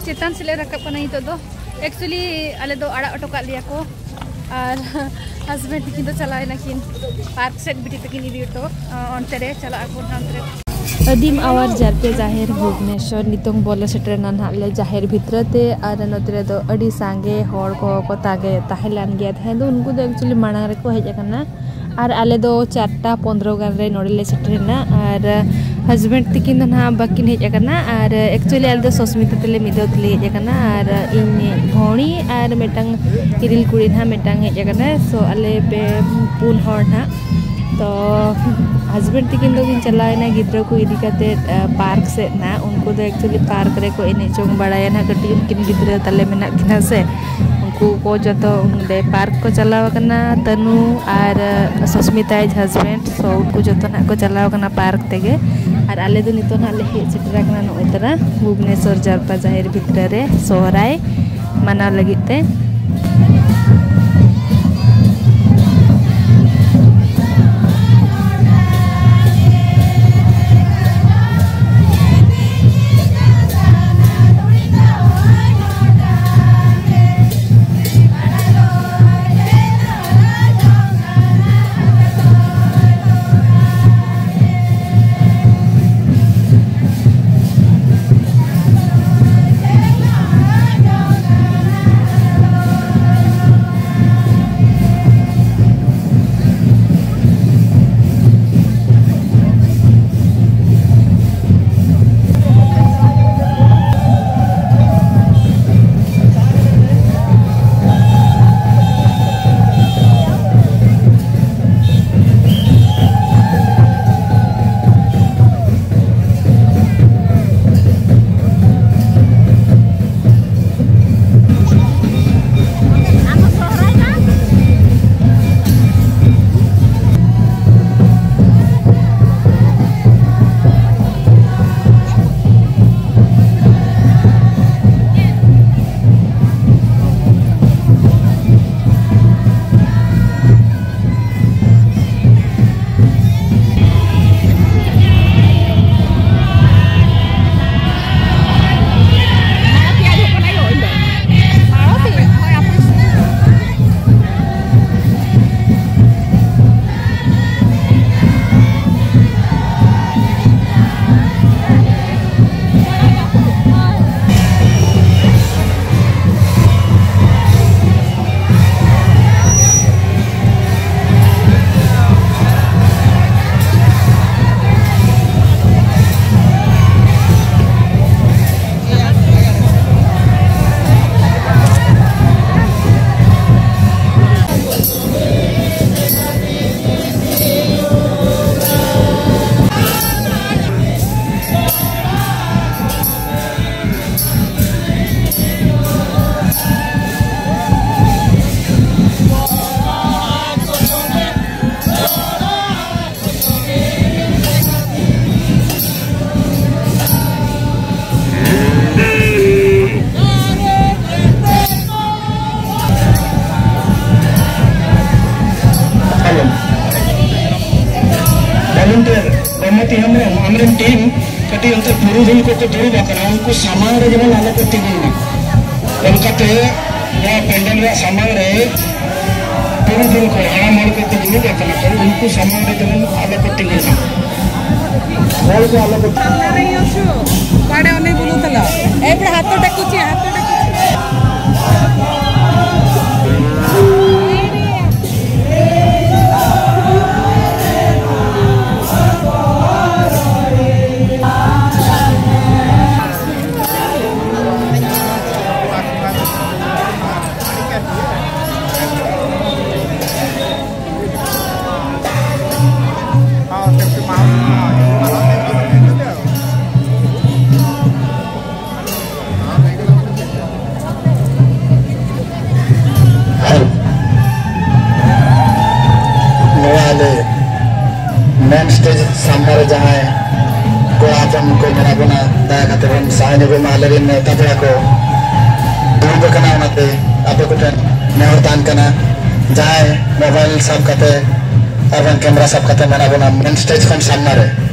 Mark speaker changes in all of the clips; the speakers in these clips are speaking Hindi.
Speaker 1: चेतान से रखा नित एक्चुअली आले आड़ा अटोका लिया को और हस्बैंड तकिन तो चलाना किन पार्क सेट बिटी तकिन इदी तो अंतरे चला को नामरे अदीम आवार जारपे जाहेर भुवनेश्वर नितोंग बोले सेटरना नाले जाहेर भितरते और नतरे दो अडी सांगे हर को तागे ताहेलान गया थे तो उनको तो एक्चुअली मांग रे को हेज करना और आले दो 4:15 गान रे नोडले सेटरना और हस्बैंड तकिन ना बाकिन हेज करना और एक्चुअली आले दो सस्मिता तले मिदो तले हेज करना और इन भौणी और मेटांग किरिल कुड़ी ना मेटांग हेज करना सो आले पे पुन हर ना तो हस्बैंड तकिन दो किन चलाना गिद्रा को इदी करते पार्क से ना उनको तो एक्चुअली पार्क रे को एने चोंग बड़ाया ना कटी उनकिन गिद्रा तले मेना किना से उनको को जतो उनले पार्क को चलाव करना तनु और सस्मिता हस्बैंड सो उनको जतो ना को चलाव करना पार्क तेगे और आले दो नितो ना ले हेज सेटरा करना नोय तरा भुवनेश्वर जारपा जाहेर भितर रे सोहराय माना लगिते
Speaker 2: हमारे टीम कटी अंतर पुरुधुल को दुरुब उनको सामान रे जमन आलो को तिगुना उनकाते या पेंडल रे सामान रे पुरुधुल को हड़ा मार के तिगुना तो उनको सामान रे जमन आलो को तिगुना बोल को आलो को रे अछु काडे ओने बुलुतला एपडे हाथ टेकुची मेन स्टेज सामने जहाँ कोड़ा को मेरा बना दया खातिर साइन को मालेरिन नेता पेड़ा को दूर बकना उनाते आपे को नेहर तान करना जहाँ मोबाइल सब करते और कैमरा सब करते मेरा बना मेन स्टेज कौन सामने रहे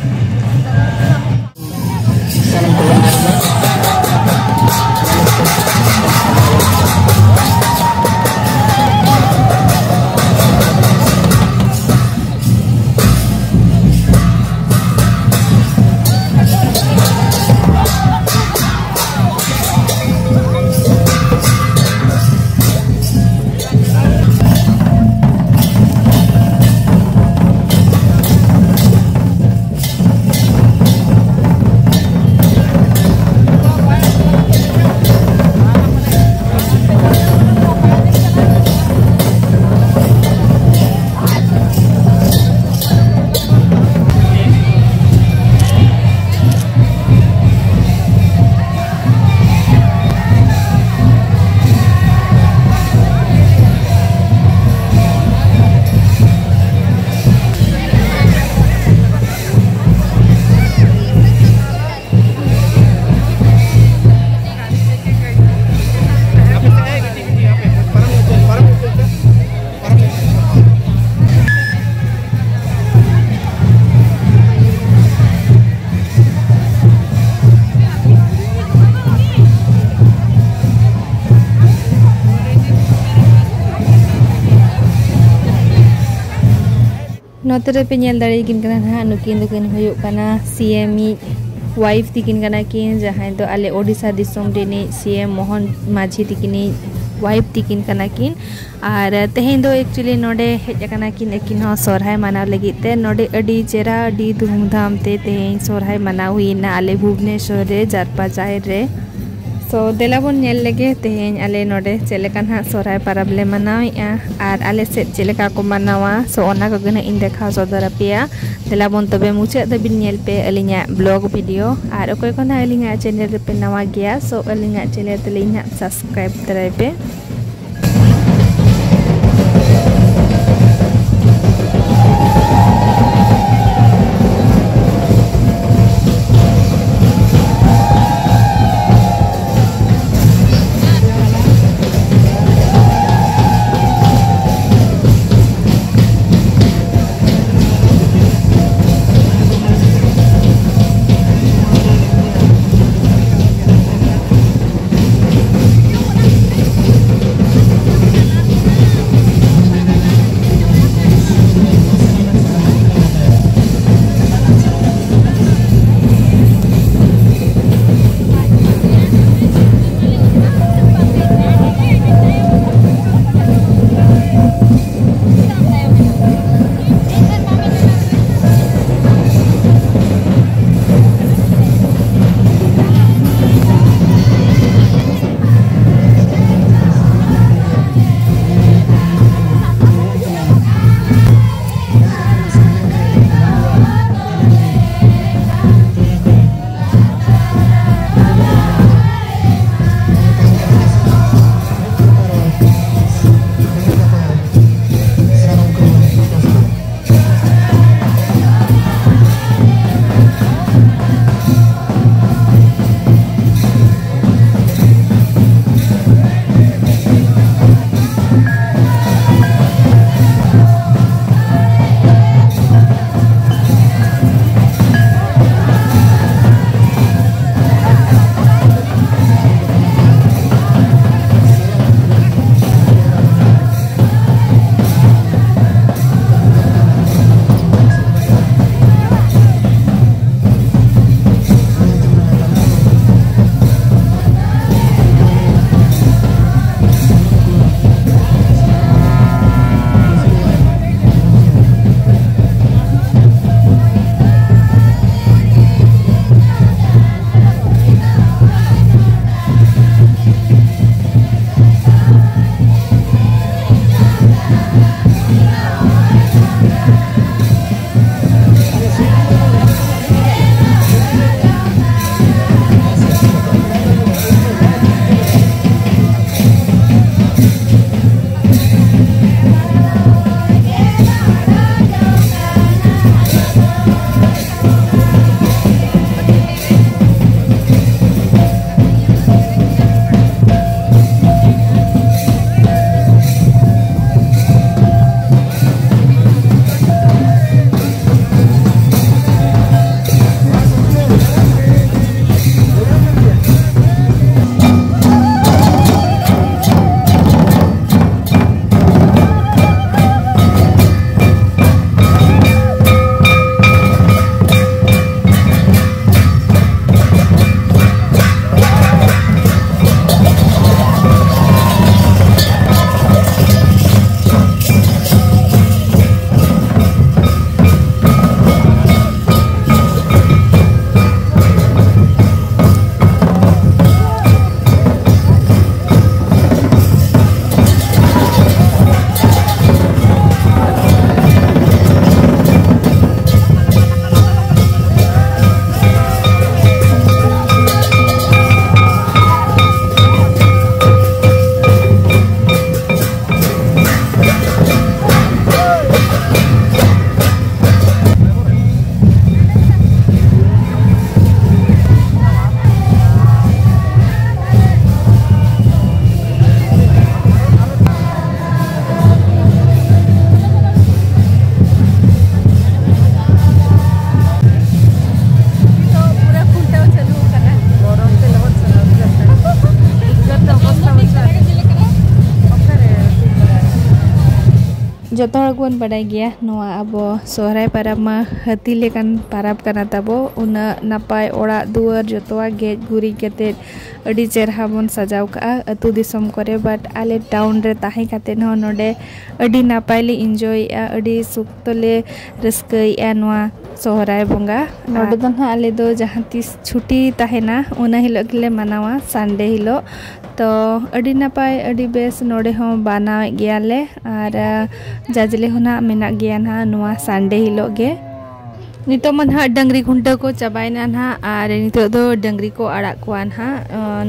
Speaker 1: नोतरे पे नेल दाड़ी किन कना हा नुकिन दुकिन हुयुक कना सीएम वाइफ तिकिन कना किन जहां दो आले ओडिशा दिसोम रेनी सीएम मोहन माझी तिकिनी वाइफ तिकिन कना किन और तेहें दो एक्चुअली नोडे हेज कना किन एकिन हो सोरहाय मनाव लगित ते नोडे अडी चेरा अडी धूमधाम ते तेहें सोरहाय मनाव हुईना आले भुवनेश्वर रे जारपा जाहिर रे सो देलाबन नेल लगे तेहें आले नोडे चेलेकान हा सोरहाय परब ले मनावेआ और आले से चेलेका को मनावा सो ओना को गना इन देखा सदर पेया देलाबन तबे मुचे दबिन नेल पे अलिङा ब्लॉग वीडियो और ओकोय कोना अलिङा चैनल पे नवा गया सो अलिङा चैनल ते लिङा सब्सक्राइब तराय पे जोतो हर कोन बड़ाई गया नोआ अब सोहराय पाराब मा हाथी लेकान पाराब कना ताबो उना नापाय ओड़ा दुआर जोतोआ गेज गुरी केते अडी चेरहा बन सजाव का अतु दिसम करे बाट आले टाउन रे ताहे काते न नोडे अडी नापाय ले एंजॉय अडी सुक्तले रस्कई नोआ सोहराय बंगा नोडे दन आले दो जहां तीस छुट्टी ताहेना उना हिलो गले मनावा संडे हिलो तो अडी नापाय अडी बेस नोडे हो बाना गयाले और जाजले होना मेना गया ना नोआ संडे हिलो गे नितो मन हा डंगरी खुंटा को चाबायना ना और नितो दो डंगरी को आड़ाग को ना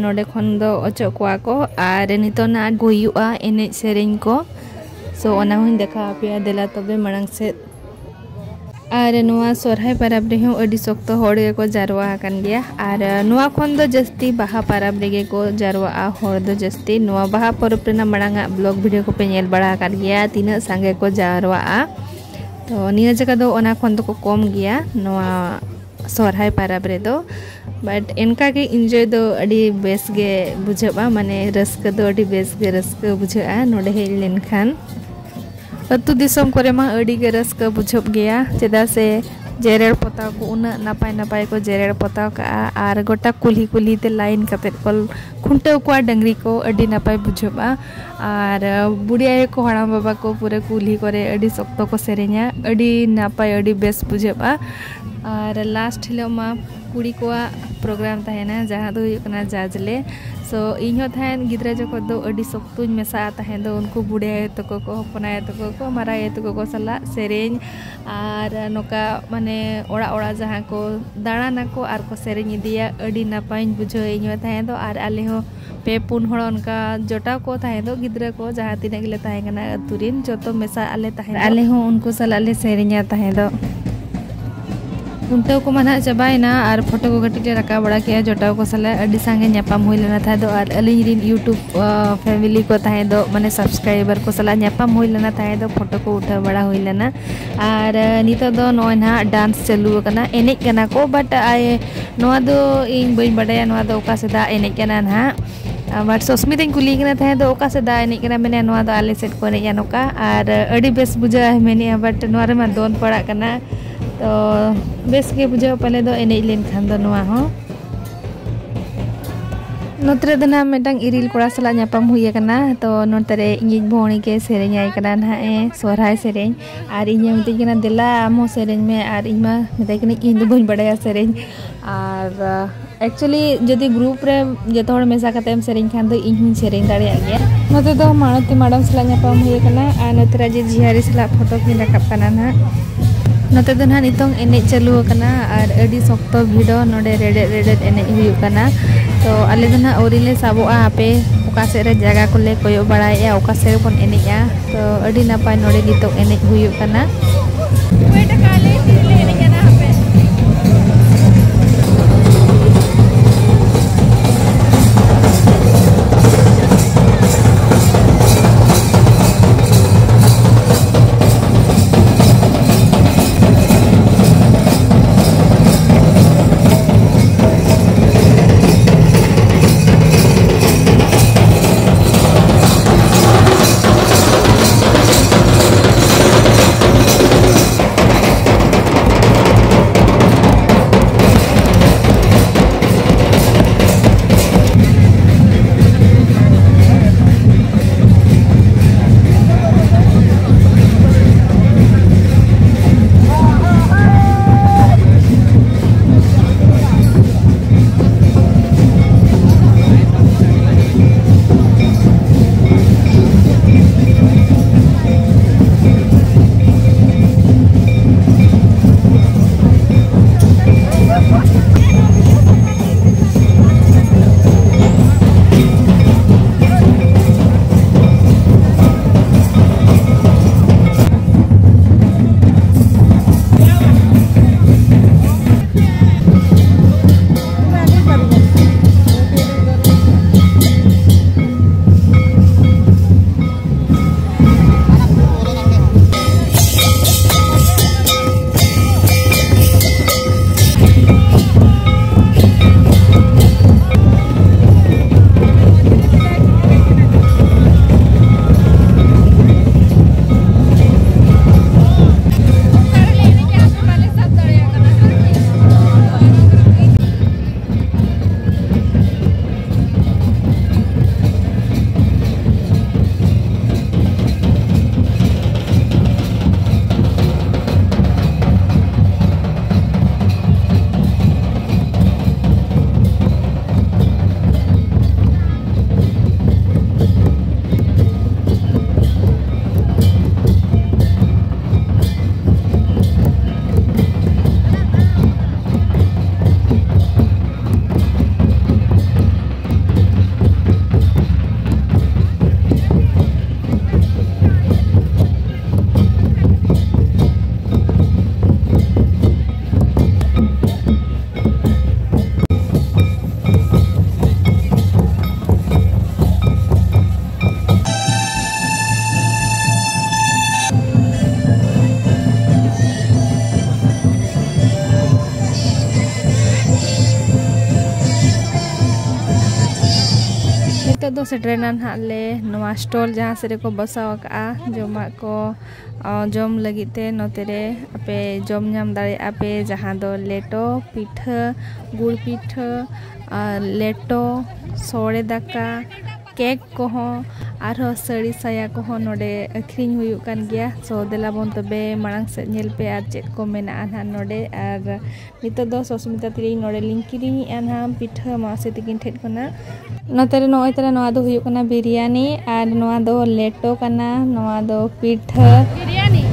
Speaker 1: नोडे खन दो अचो को और नितो ना गुयुआ एने सेरेंग को सो ओना हुन देखा पे देला तबे मरंग से और नोआ सोहराय पाराब रे अडी सख्त होड़ को जारवा हकन गया और नोआ खन दो जस्ती बाहा पाराब रे को जारवा होड़ दो जस्ती नोआ बाहा परब रेना मड़ांगा ब्लॉग वीडियो को पे नेल बड़ा कर गया तीना संगे को जारवा तो निया जगह दो ओना खन दो को कम गया नोआ सोहराय पाराब रे दो बट इनका के एंजॉय दो अडी बेस गे बुझबा माने रस्क दो अडी बेस गे रस्क बुझा नोडे हेल लेन खान अतु दिसम करे मा अडी गे रस्क बुझब गया चेदा से जेरेड़ पोताव को उना नापाय नापाय को जेरेड़ पोताव का और गोटा कुली कुली ते लाइन कते कल खुंटे को डंगरी को अडी नापाय बुझबा और बुढ़िया को हड़ाम बाबा को पूरे कुली करे अडी सख्त को सेरेኛ अडी नापाय अडी बेस बुझबा और लास्ट हिलो मा कुड़ी को प्रोग्राम तहना जहाँ दो हुयना जाजले सो इन थान गिद्रा जको दो अडी सख्तुñ मेसा तहन दो उनको बुढ़िया तको को हपनाय तको को माराय तको को सला सेरेñ और नोका माने ओड़ा ओड़ा जहाँ को दाड़ाना को और को सेरेñ इदिया अडी नापाय बुझो इन थान दो और आले हो पे पुन होड़ उनका जोटा को थाहे दो गिद्रा को जहाँ तीना गिले ताहे कना अतुरिन जोतो मेसा आले ताहे आले हो उनको सला ले सेरेñा ताहे दो उनते को मना चाबायना और फोटो को गटी रखा बड़ा किया जोटाव को सला अडी सांगे न्यापाम हुई लेना था दो और अलिंग रिन यूट्यूब फैमिली को ताहे दो माने सब्सक्राइबर को सला न्यापाम हुई लेना था दो फोटो को उठा बड़ा हुई लेना और नितो दो नोय ना डांस चालू कना एनेज कना को बट आए नोआ दो इन बई बड़ाया नोआ दो ओका सेदा एनेज कना ना बट सस्मित कुली कना था दो ओका सेदा एनेज कना मेने नोआ दो आले सेट को एनेज नोका और अडी बेस बुझा मेने बट नोआ रे मा दोन पड़ा कना तो बेस के बुझा पले दो एनेज लेन खान दो नोआ हो नोतरे दना मेटांग इरिल कोड़ा सला न्यापाम हुई कना तो नोतरे इंगिज भोणी के सेरेñ आई कना ना ए सोहराय सेरेñ और इñ मिते कना देला आमो सेरेñ में और इमा मिते कना इन दो बन बड़ाया सेरेñ और एक्चुअली जदि ग्रुप रे जतो हड़ मेसा कतेम सेरेñ खान दो इñ सेरेñ दाड़े गया नोते दो माणती मैडम सला न्यापाम हुई कना और नोतरा जे जिहारी सला फोटो की रखप कना ना नोते दो ना नितों एनेज चालू कना और अडी सख्त भिड़ो नोडे रेडेट रेडेट एनेज हुई कना तो आले दो ना ओरिले साबोआ आपे ओका से रे जगह को ले कोयो बड़ाया ओका से बन एनेजा तो अडी नापाय नोडे नितों एनेज हुई कना वेट काले तिरले एनेज ना आपे दो सेटरेना हाले नवा स्टॉल जहाँ से को बसाव का जमा को जम लगिते नोतेरे आपे जम नाम दाड़े आपे जहाँ दो लेटो पिठा गुड़ पिठा लेटो सोड़े दाका केक कोहो आरो साड़ी साया कोहो नोडे अखरिंग हुयुक कान गया सो देला बोन तबे मांग से नेल पे आर चेक को मेना आना नोडे आर नितो दो सस्मिता तिरी नोडे लिंकिरी आना पिठा मासे तिकिन ठेट कना नोतेरे नोय तरा नोआ दो हुयुक कना बिरयानी आर नोआ दो लेटो कना नोआ दो पिठा बिरयानी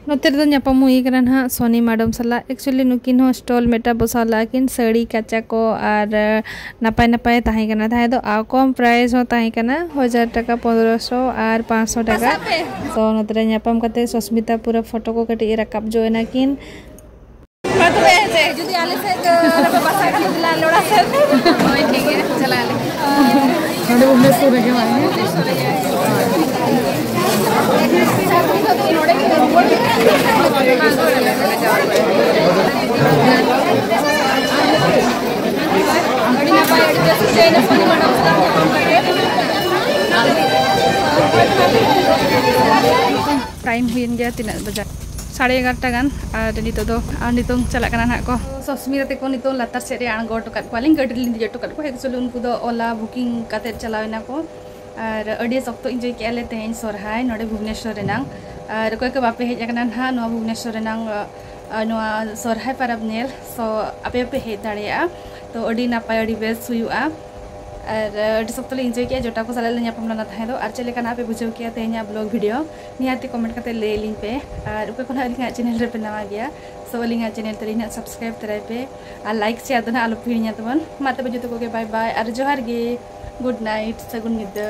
Speaker 1: नोते दो ᱧᱟᱯᱟᱢ हुई करन हा सोनी मैडम सला एक्चुअली नुकिन हो स्टॉल मेटा बसाला किन साड़ी काचा को और नपाय नपाय ताहे कना थाहे दो आ कम प्राइस हो ताहे कना 1000 टाका 1500 और 500 टाका सो नोते ᱧᱟᱯᱟᱢ कते सस्मिता पूरा फोटो को कटे रकाब जोना किन मतबे से जुदी आले से रबे बसा का दिला लोड़ा से ओए ठीक है चला ले नोडे भुवनेश्वर के माने टाइम हुई गया तीन बजे 11:30 गान और नितों चला ना को सस्मिता को नितों लातार से आंगो टोका वाली गाड़ी लिंदी टोका को एक्चुअली उनको दो ओला बुकिंग काते चलावना को और अड़ी सख्त इंजॉय कियाले तेन सोरहाय नोडे भुवनेश्वर रेनांग और कोई को बापे हेज ना हा नो भुवनेश्वर रेनांग नो सोरहाय परब नेल सो आपे पे हेज दाड़िया तो अड़ी नापाय अड़ी बेस हुआ और अड़ी सख्त ले इंजॉय किया जोटा को साले ले ᱧᱟᱯᱟᱢ लना थाहे दो और चले कना पे बुझाव किया तेहना ब्लॉग वीडियो निहाती कमेंट करते ले लिंक पे और ऊपर कोना लिंक चैनल रे पे नवा गया सो लिंक चैनल तरीना सब्सक्राइब तराय पे और लाइक शेयर दना आलो पिड़िया तबन माते बजो तो को के बाय बाय और जोहार गे गुड नाइट सगुन निदा।